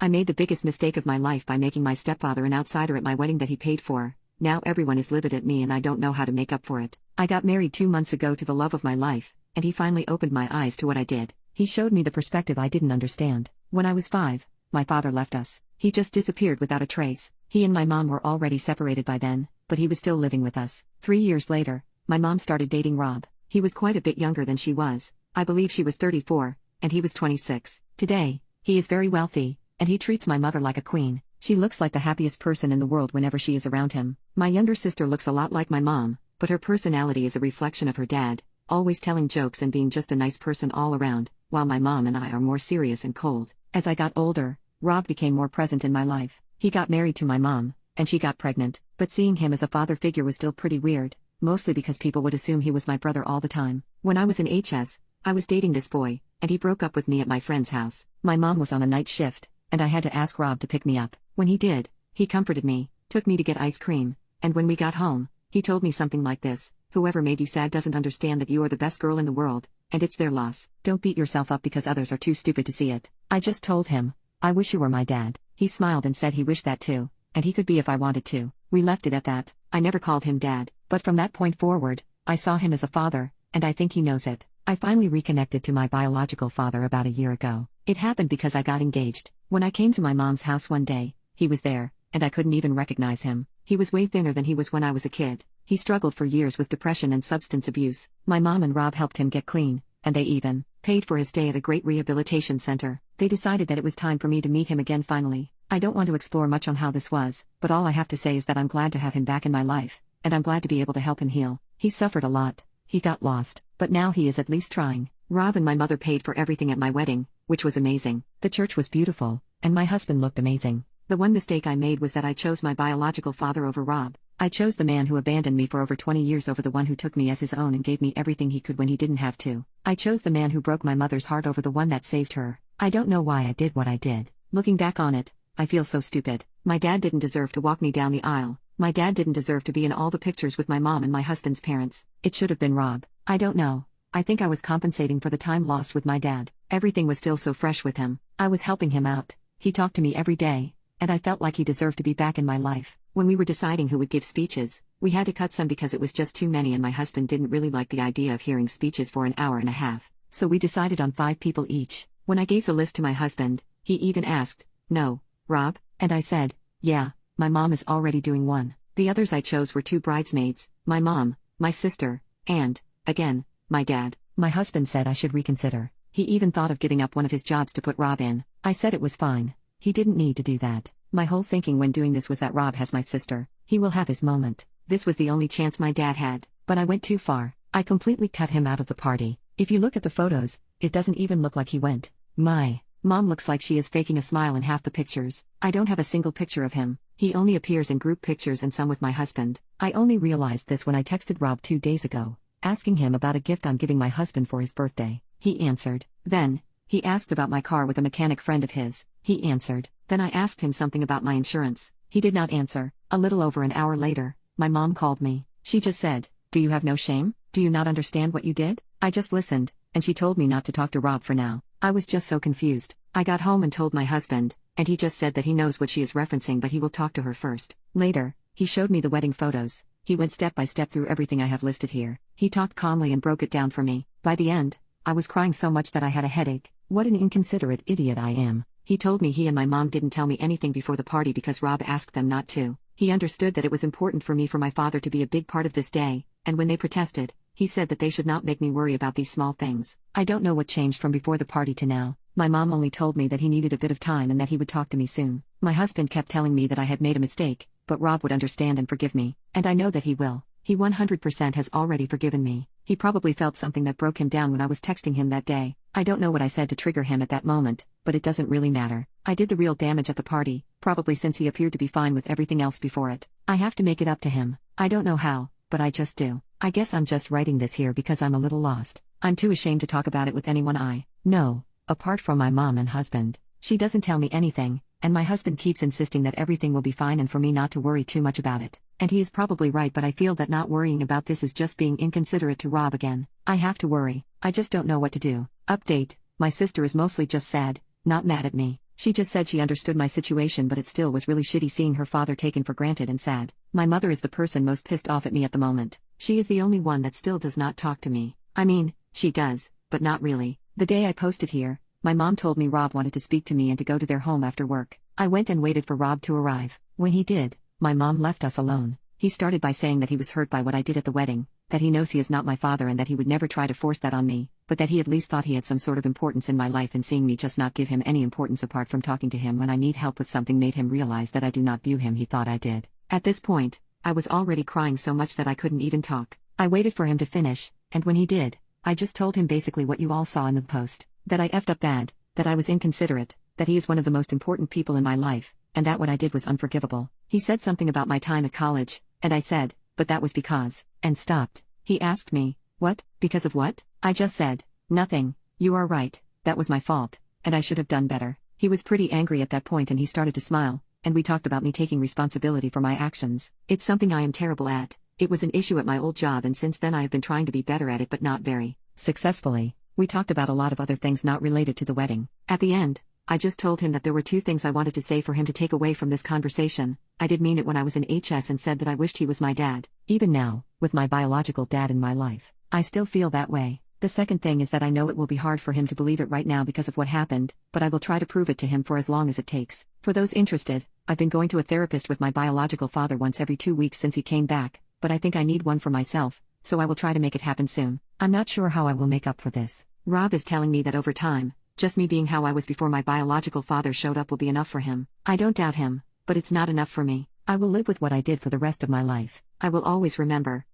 I made the biggest mistake of my life by making my stepfather an outsider at my wedding that he paid for. Now everyone is livid at me and I don't know how to make up for it. I got married 2 months ago to the love of my life, and he finally opened my eyes to what I did. He showed me the perspective I didn't understand. When I was 5, my father left us. He just disappeared without a trace. He and my mom were already separated by then, but he was still living with us. 3 years later, my mom started dating Rob. He was quite a bit younger than she was. I believe she was 34, and he was 26. Today, he is very wealthy, and he treats my mother like a queen. She looks like the happiest person in the world whenever she is around him. My younger sister looks a lot like my mom, but her personality is a reflection of her dad, always telling jokes and being just a nice person all around, while my mom and I are more serious and cold. As I got older, Rob became more present in my life. He got married to my mom, and she got pregnant, but seeing him as a father figure was still pretty weird, mostly because people would assume he was my brother all the time. When I was in HS, I was dating this boy, and he broke up with me at my friend's house. My mom was on a night shift, and I had to ask Rob to pick me up. When he did, he comforted me, took me to get ice cream, and when we got home, he told me something like this: "Whoever made you sad doesn't understand that you are the best girl in the world, and it's their loss. Don't beat yourself up because others are too stupid to see it." I just told him, "I wish you were my dad." He smiled and said he wished that too, and he could be if I wanted to. We left it at that. I never called him dad, but from that point forward, I saw him as a father, and I think he knows it. I finally reconnected to my biological father about a year ago. It happened because I got engaged. When I came to my mom's house one day, he was there, and I couldn't even recognize him. He was way thinner than he was when I was a kid. He struggled for years with depression and substance abuse. My mom and Rob helped him get clean, and they even paid for his stay at a great rehabilitation center. They decided that it was time for me to meet him again finally. I don't want to explore much on how this was, but all I have to say is that I'm glad to have him back in my life, and I'm glad to be able to help him heal. He suffered a lot. He got lost, but now he is at least trying. Rob and my mother paid for everything at my wedding, which was amazing. The church was beautiful, and my husband looked amazing. The one mistake I made was that I chose my biological father over Rob. I chose the man who abandoned me for over 20 years over the one who took me as his own and gave me everything he could when he didn't have to. I chose the man who broke my mother's heart over the one that saved her. I don't know why I did what I did. Looking back on it, I feel so stupid. My dad didn't deserve to walk me down the aisle. My dad didn't deserve to be in all the pictures with my mom and my husband's parents. It should have been Rob. I don't know. I think I was compensating for the time lost with my dad. Everything was still so fresh with him. I was helping him out. He talked to me every day, and I felt like he deserved to be back in my life. When we were deciding who would give speeches, we had to cut some because it was just too many and my husband didn't really like the idea of hearing speeches for an hour and a half. So we decided on 5 people each. When I gave the list to my husband, he even asked, "No, Rob?" And I said, "Yeah, my mom is already doing one." The others I chose were 2 bridesmaids, my mom, my sister, and, again, my dad. My husband said I should reconsider. He even thought of giving up one of his jobs to put Rob in. I said it was fine. He didn't need to do that. My whole thinking when doing this was that Rob has my sister. He will have his moment. This was the only chance my dad had. But I went too far. I completely cut him out of the party. If you look at the photos, it doesn't even look like he went. My mom looks like she is faking a smile in half the pictures. I don't have a single picture of him. He only appears in group pictures and some with my husband. I only realized this when I texted Rob 2 days ago, asking him about a gift I'm giving my husband for his birthday. He answered. Then, he asked about my car with a mechanic friend of his. He answered. Then I asked him something about my insurance. He did not answer. A little over an hour later, my mom called me. She just said, "Do you have no shame? Do you not understand what you did?" I just listened, and she told me not to talk to Rob for now. I was just so confused. I got home and told my husband, and he just said that he knows what she is referencing but he will talk to her first. Later, he showed me the wedding photos. He went step by step through everything I have listed here. He talked calmly and broke it down for me. By the end, I was crying so much that I had a headache. What an inconsiderate idiot I am. He told me he and my mom didn't tell me anything before the party because Rob asked them not to. He understood that it was important for me for my father to be a big part of this day, and when they protested, he said that they should not make me worry about these small things. I don't know what changed from before the party to now. My mom only told me that he needed a bit of time and that he would talk to me soon. My husband kept telling me that I had made a mistake, but Rob would understand and forgive me, and I know that he will. He 100% has already forgiven me. He probably felt something that broke him down when I was texting him that day. I don't know what I said to trigger him at that moment, but it doesn't really matter. I did the real damage at the party, probably since he appeared to be fine with everything else before it. I have to make it up to him. I don't know how, but I just do. I guess I'm just writing this here because I'm a little lost. I'm too ashamed to talk about it with anyone I know, apart from my mom and husband. She doesn't tell me anything, and my husband keeps insisting that everything will be fine and for me not to worry too much about it. And he is probably right, but I feel that not worrying about this is just being inconsiderate to Rob again. I have to worry. I just don't know what to do. Update: my sister is mostly just sad, not mad at me. She just said she understood my situation, but it still was really shitty seeing her father taken for granted and sad. My mother is the person most pissed off at me at the moment. She is the only one that still does not talk to me. I mean, she does, but not really. The day I posted here, my mom told me Rob wanted to speak to me and to go to their home after work. I went and waited for Rob to arrive. When he did, my mom left us alone. He started by saying that he was hurt by what I did at the wedding, that he knows he is not my father and that he would never try to force that on me, but that he at least thought he had some sort of importance in my life, and seeing me just not give him any importance apart from talking to him when I need help with something made him realize that I do not view him he thought I did. At this point, I was already crying so much that I couldn't even talk. I waited for him to finish, and when he did, I just told him basically what you all saw in the post, that I effed up bad, that I was inconsiderate, that he is one of the most important people in my life, and that what I did was unforgivable. He said something about my time at college, and I said, but that was because, and stopped. He asked me, what, because of what? I just said, nothing, you are right, that was my fault, and I should have done better. He was pretty angry at that point and he started to smile, and we talked about me taking responsibility for my actions. It's something I am terrible at. It was an issue at my old job, and since then I have been trying to be better at it, but not very successfully. We talked about a lot of other things not related to the wedding. At the end, I just told him that there were two things I wanted to say for him to take away from this conversation. I did mean it when I was in HS and said that I wished he was my dad. Even now, with my biological dad in my life, I still feel that way. The second thing is that I know it will be hard for him to believe it right now because of what happened, but I will try to prove it to him for as long as it takes. For those interested, I've been going to a therapist with my biological father once every 2 weeks since he came back, but I think I need one for myself, so I will try to make it happen soon. I'm not sure how I will make up for this. Rob is telling me that over time, just me being how I was before my biological father showed up will be enough for him. I don't doubt him, but it's not enough for me. I will live with what I did for the rest of my life. I will always remember,